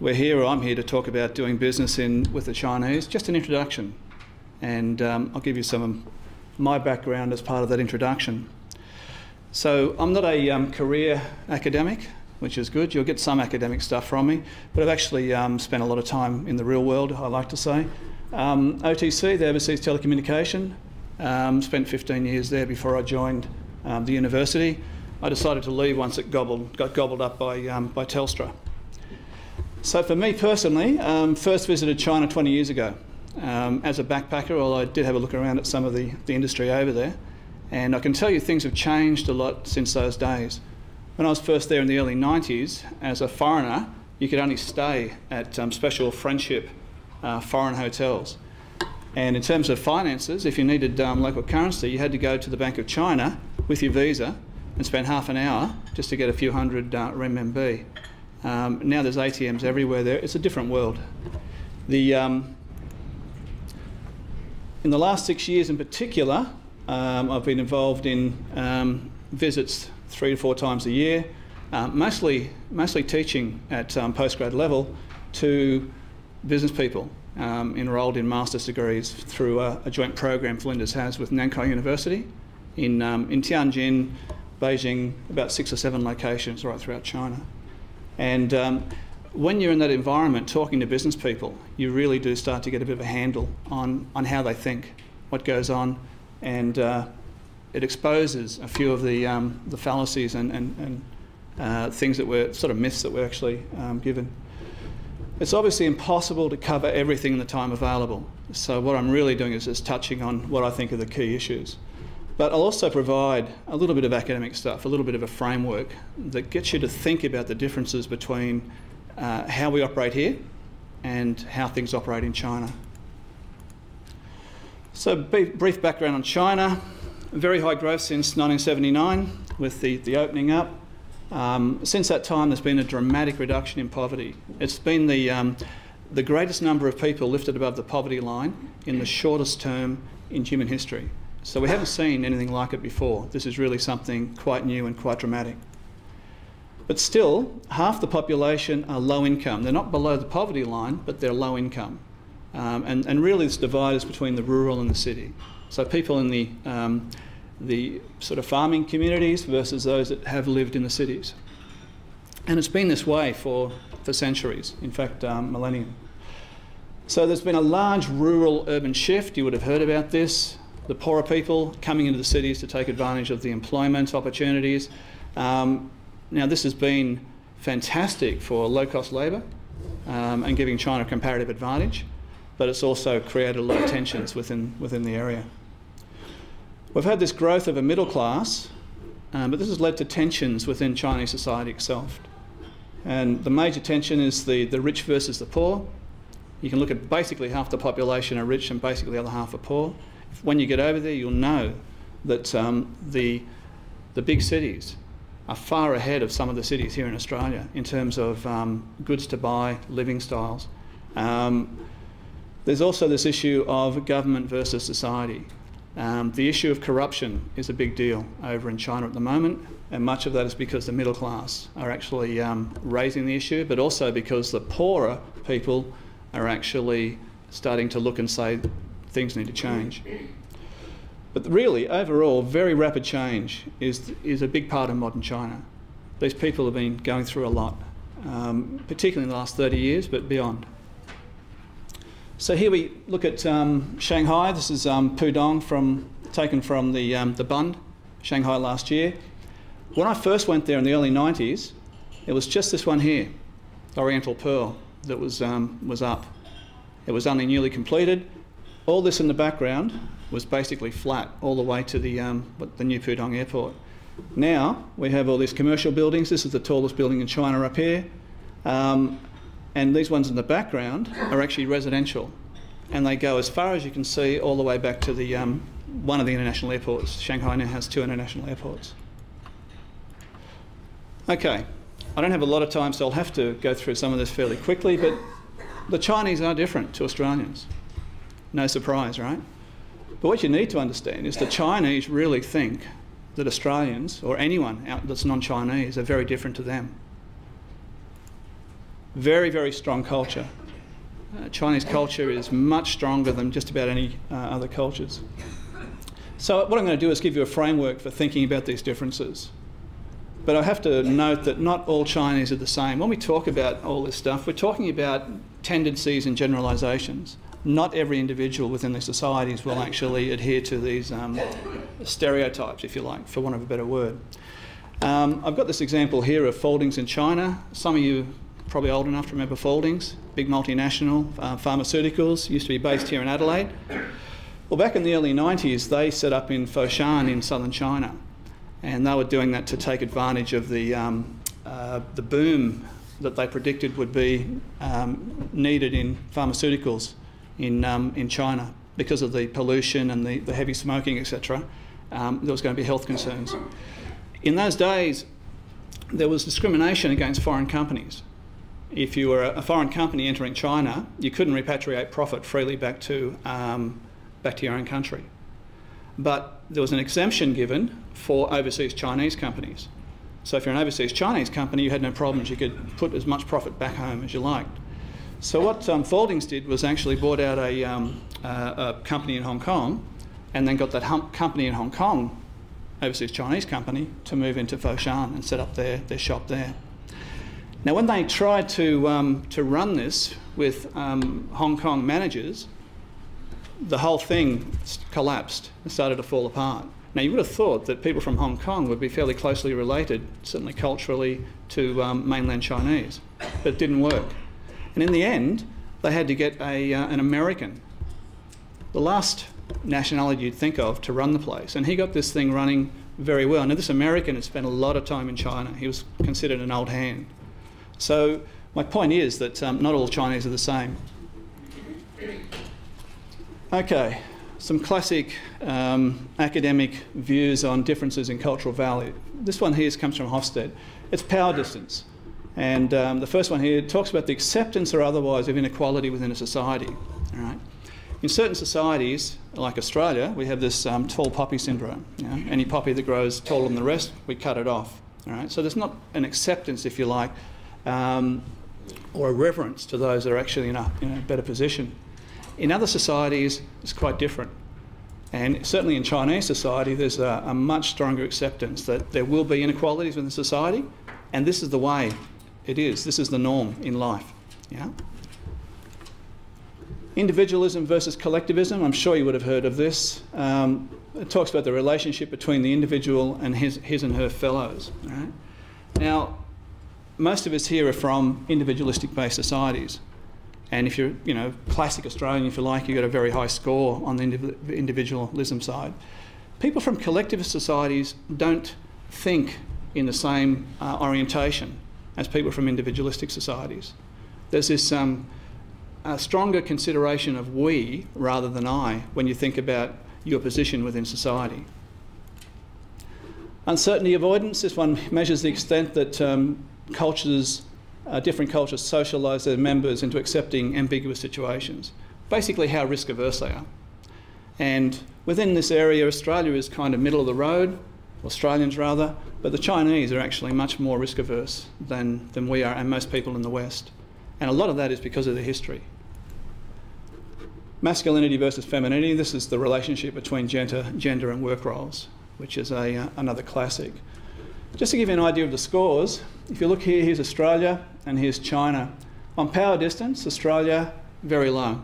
we're here, or I'm here to talk about doing business with the Chinese. Just an introduction, and I'll give you some of my background as part of that introduction. So I'm not a career academic, which is good. You'll get some academic stuff from me, but I've actually spent a lot of time in the real world, I like to say. OTC, the Overseas Telecommunication, spent 15 years there before I joined the university. I decided to leave once it got gobbled up by Telstra. So for me personally, first visited China 20 years ago as a backpacker, although I did have a look around at some of the industry over there. And I can tell you things have changed a lot since those days. When I was first there in the early 90s, as a foreigner, you could only stay at special friendship foreign hotels. And in terms of finances, if you needed local currency, you had to go to the Bank of China with your visa and spend half an hour just to get a few hundred renminbi. Now there's ATMs everywhere there. It's a different world. In the last 6 years in particular, I've been involved in visits 3 to 4 times a year, mostly teaching at postgrad level to business people enrolled in master's degrees through a joint program Flinders has with Nankai University in Tianjin, Beijing, about 6 or 7 locations right throughout China. And when you're in that environment talking to business people, you really do start to get a bit of a handle on how they think, what goes on, and it exposes a few of the fallacies and things that were sort of myths that were actually given. It's obviously impossible to cover everything in the time available, so what I'm really doing is just touching on what I think are the key issues. But I'll also provide a little bit of academic stuff, a little bit of a framework that gets you to think about the differences between how we operate here and how things operate in China. So brief background on China. Very high growth since 1979 with the opening up. Since that time there's been a dramatic reduction in poverty. It's been the greatest number of people lifted above the poverty line in the shortest term in human history. So we haven't seen anything like it before. This is really something quite new and quite dramatic. But still, half the population are low income. They're not below the poverty line, but they're low income. And really this divide is between the rural and the city. So people in the sort of farming communities versus those that have lived in the cities. And it's been this way for centuries, in fact, millennium. So there's been a large rural-urban shift. You would have heard about this. The poorer people coming into the cities to take advantage of the employment opportunities. Now this has been fantastic for low-cost labour and giving China a comparative advantage, but it's also created a lot of tensions within the area. We've had this growth of a middle class, but this has led to tensions within Chinese society itself. And the major tension is the rich versus the poor. You can look at basically half the population are rich and basically the other half are poor. When you get over there, you'll know that the big cities are far ahead of some of the cities here in Australia in terms of goods to buy, living styles. There's also this issue of government versus society. The issue of corruption is a big deal over in China at the moment, and much of that is because the middle class are actually raising the issue, but also because the poorer people are actually starting to look and say things need to change. But really, overall, very rapid change is a big part of modern China. These people have been going through a lot, particularly in the last 30 years, but beyond. So here we look at Shanghai. This is Pudong taken from the Bund, Shanghai last year. When I first went there in the early 90s, it was just this one here, Oriental Pearl, that was up. It was only newly completed. All this in the background was basically flat all the way to the new Pudong airport. Now we have all these commercial buildings. This is the tallest building in China up here. And these ones in the background are actually residential. And they go as far as you can see all the way back to the one of the international airports. Shanghai now has 2 international airports. Okay, I don't have a lot of time, so I'll have to go through some of this fairly quickly, but the Chinese are different to Australians. No surprise, right? But what you need to understand is the Chinese really think that Australians, or anyone out that's non-Chinese, are very different to them. Very, very strong culture. Chinese culture is much stronger than just about any other cultures. So what I'm going to do is give you a framework for thinking about these differences. But I have to note that not all Chinese are the same. When we talk about all this stuff, we're talking about tendencies and generalisations. Not every individual within these societies will actually adhere to these stereotypes, if you like, for want of a better word. I've got this example here of Foldings in China. Some of you are probably old enough to remember Foldings, big multinational pharmaceuticals, used to be based here in Adelaide. Well, back in the early 90s, they set up in Foshan in southern China. And they were doing that to take advantage of the boom that they predicted would be needed in pharmaceuticals in China because of the pollution and the heavy smoking, etc. There was going to be health concerns. In those days, there was discrimination against foreign companies. If you were a foreign company entering China, you couldn't repatriate profit freely back to your own country. But there was an exemption given for overseas Chinese companies. So if you're an overseas Chinese company, you had no problems. You could put as much profit back home as you liked. So what Foldings did was actually bought out a company in Hong Kong and then got that company in Hong Kong, overseas Chinese company, to move into Foshan and set up their shop there. Now when they tried to run this with Hong Kong managers, the whole thing collapsed and started to fall apart. Now, you would have thought that people from Hong Kong would be fairly closely related, certainly culturally, to mainland Chinese, but it didn't work. And in the end, they had to get an American, the last nationality you'd think of, to run the place. And he got this thing running very well. Now, this American had spent a lot of time in China. He was considered an old hand. So my point is that not all Chinese are the same. Okay, some classic academic views on differences in cultural value. This one here comes from Hofstede. It's power distance. And the first one here talks about the acceptance or otherwise of inequality within a society. All right. In certain societies, like Australia, we have this tall poppy syndrome. You know? Any poppy that grows taller than the rest, we cut it off. All right. So there's not an acceptance, if you like, or a reverence to those that are actually in a better position. In other societies, it's quite different. And certainly in Chinese society, there's a much stronger acceptance that there will be inequalities within society, and this is the way it is. This is the norm in life. Yeah? Individualism versus collectivism, I'm sure you would have heard of this. It talks about the relationship between the individual and his and her fellows. Right? Now, most of us here are from individualistic-based societies. And if you're, classic Australian, if you like, you got a very high score on the individualism side. People from collectivist societies don't think in the same orientation as people from individualistic societies. There's this a stronger consideration of we rather than I when you think about your position within society. Uncertainty avoidance, this one measures the extent that different cultures socialise their members into accepting ambiguous situations. Basically how risk averse they are. And within this area, Australia is kind of middle of the road, Australians rather, but the Chinese are actually much more risk averse than we are and most people in the West. And a lot of that is because of the history. Masculinity versus femininity, this is the relationship between gender and work roles, which is another classic. Just to give you an idea of the scores, if you look here, here's Australia and here's China. On power distance, Australia, very low,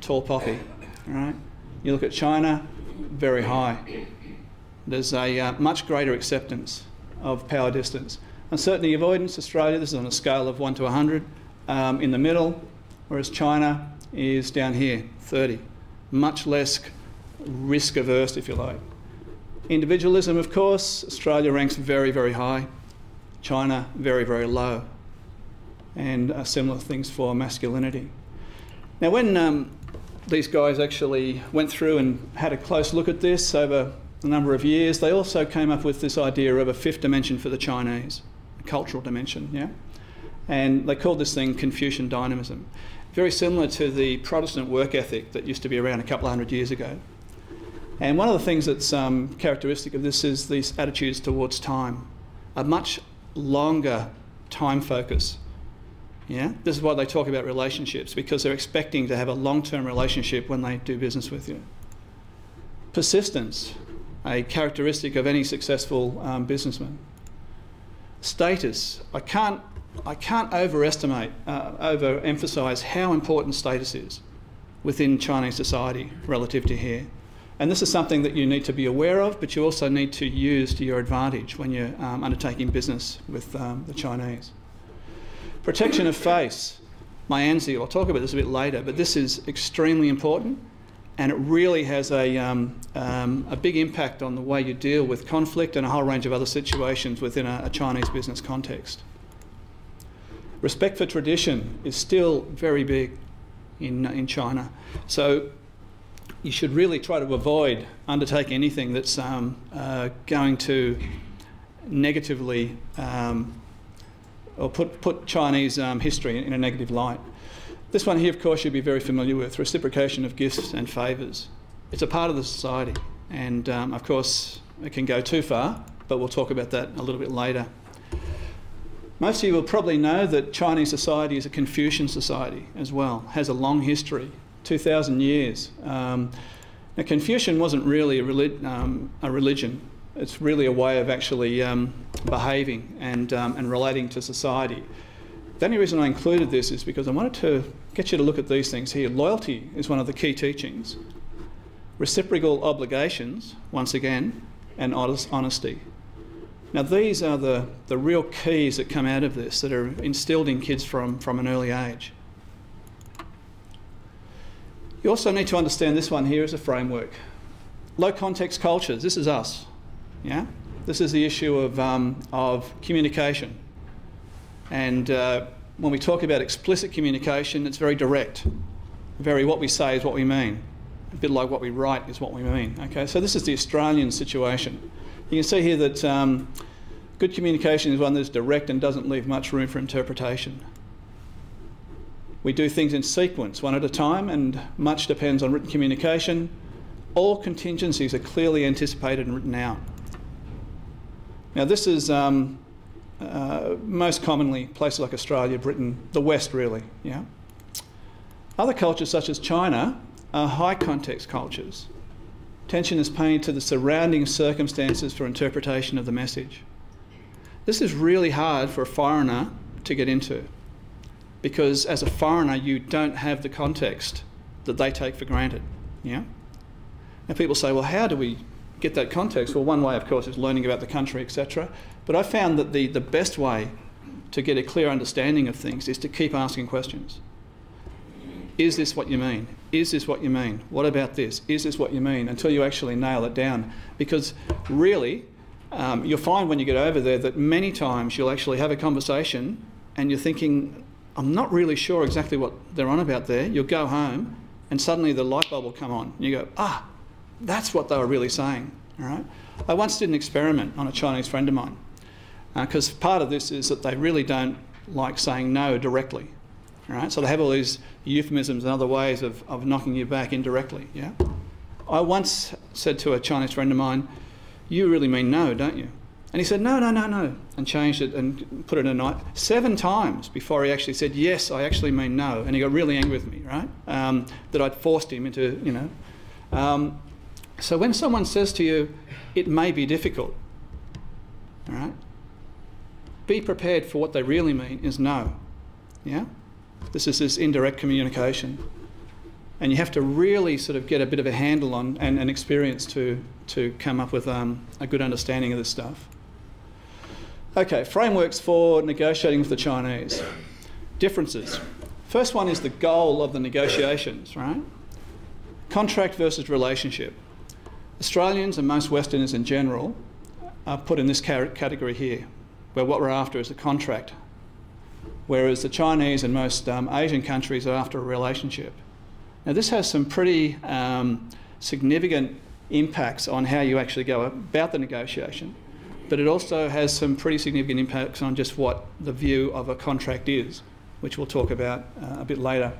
tall poppy. All right? You look at China, very high. There's a much greater acceptance of power distance. Uncertainty avoidance, Australia, this is on a scale of 1 to 100, in the middle, whereas China is down here, 30. Much less risk averse, if you like. Individualism, of course, Australia ranks very, very high. China, very, very low. And similar things for masculinity. Now, when these guys actually went through and had a close look at this over a number of years, they also came up with this idea of a fifth dimension for the Chinese, a cultural dimension, yeah? And they called this thing Confucian dynamism. Very similar to the Protestant work ethic that used to be around a couple of hundred years ago. And one of the things that's characteristic of this is these attitudes towards time. A much longer time focus. Yeah? This is why they talk about relationships, because they're expecting to have a long-term relationship when they do business with you. Persistence, a characteristic of any successful businessman. Status, I can't overemphasise how important status is within Chinese society relative to here. And this is something that you need to be aware of, but you also need to use to your advantage when you're undertaking business with the Chinese. Protection of face, my ANZI, I'll talk about this a bit later, but this is extremely important, and it really has a big impact on the way you deal with conflict and a whole range of other situations within a Chinese business context. Respect for tradition is still very big in China. So you should really try to avoid undertaking anything that's going to negatively or put Chinese history in a negative light. This one here, of course, you'll be very familiar with, reciprocation of gifts and favours. It's a part of the society, and of course it can go too far, but we'll talk about that a little bit later. Most of you will probably know that Chinese society is a Confucian society as well, has a long history, 2,000 years. Now, Confucian wasn't really a religion. It's really a way of actually behaving and relating to society. The only reason I included this is because I wanted to get you to look at these things here. Loyalty is one of the key teachings. Reciprocal obligations, once again, and honesty. Now, these are the real keys that come out of this, that are instilled in kids from an early age. You also need to understand this one here as a framework. Low context cultures, this is us. Yeah? This is the issue of communication. And when we talk about explicit communication, it's very direct. Very what we say is what we mean. A bit like what we write is what we mean. Okay, so this is the Australian situation. You can see here that good communication is one that's direct and doesn't leave much room for interpretation. We do things in sequence, one at a time, and much depends on written communication. All contingencies are clearly anticipated and written out. Now, this is most commonly places like Australia, Britain, the West really, yeah. Other cultures such as China are high context cultures. Attention is paid to the surrounding circumstances for interpretation of the message. This is really hard for a foreigner to get into, because as a foreigner you don't have the context that they take for granted, yeah. Now people say, well, how do we get that context? Well, one way, of course, is learning about the country, etc. But I found that the best way to get a clear understanding of things is to keep asking questions. Is this what you mean? Is this what you mean? What about this? Is this what you mean? Until you actually nail it down. Because really, you'll find when you get over there that many times you'll actually have a conversation and you're thinking, I'm not really sure exactly what they're on about there. You'll go home and suddenly the light bulb will come on. You go, ah, that's what they were really saying. All right? I once did an experiment on a Chinese friend of mine, because part of this is that they really don't like saying no directly. All right? So they have all these euphemisms and other ways of knocking you back indirectly. Yeah? I once said to a Chinese friend of mine, you really mean no, don't you? And he said, no, no, no, no, and changed it and put it in a night 7 times before he actually said, yes, I actually mean no. And he got really angry with me, right? That I'd forced him into, you know. So when someone says to you, it may be difficult, all right, be prepared for what they really mean is no, yeah? This is this indirect communication. And you have to really sort of get a bit of a handle on and experience to come up with a good understanding of this stuff. Okay, frameworks for negotiating with the Chinese. Differences. First one is the goal of the negotiations, right? Contract versus relationship. Australians and most Westerners in general are put in this category here, where what we're after is a contract, whereas the Chinese and most Asian countries are after a relationship. Now this has some pretty significant impacts on how you actually go about the negotiation, but it also has some pretty significant impacts on just what the view of a contract is, which we'll talk about a bit later.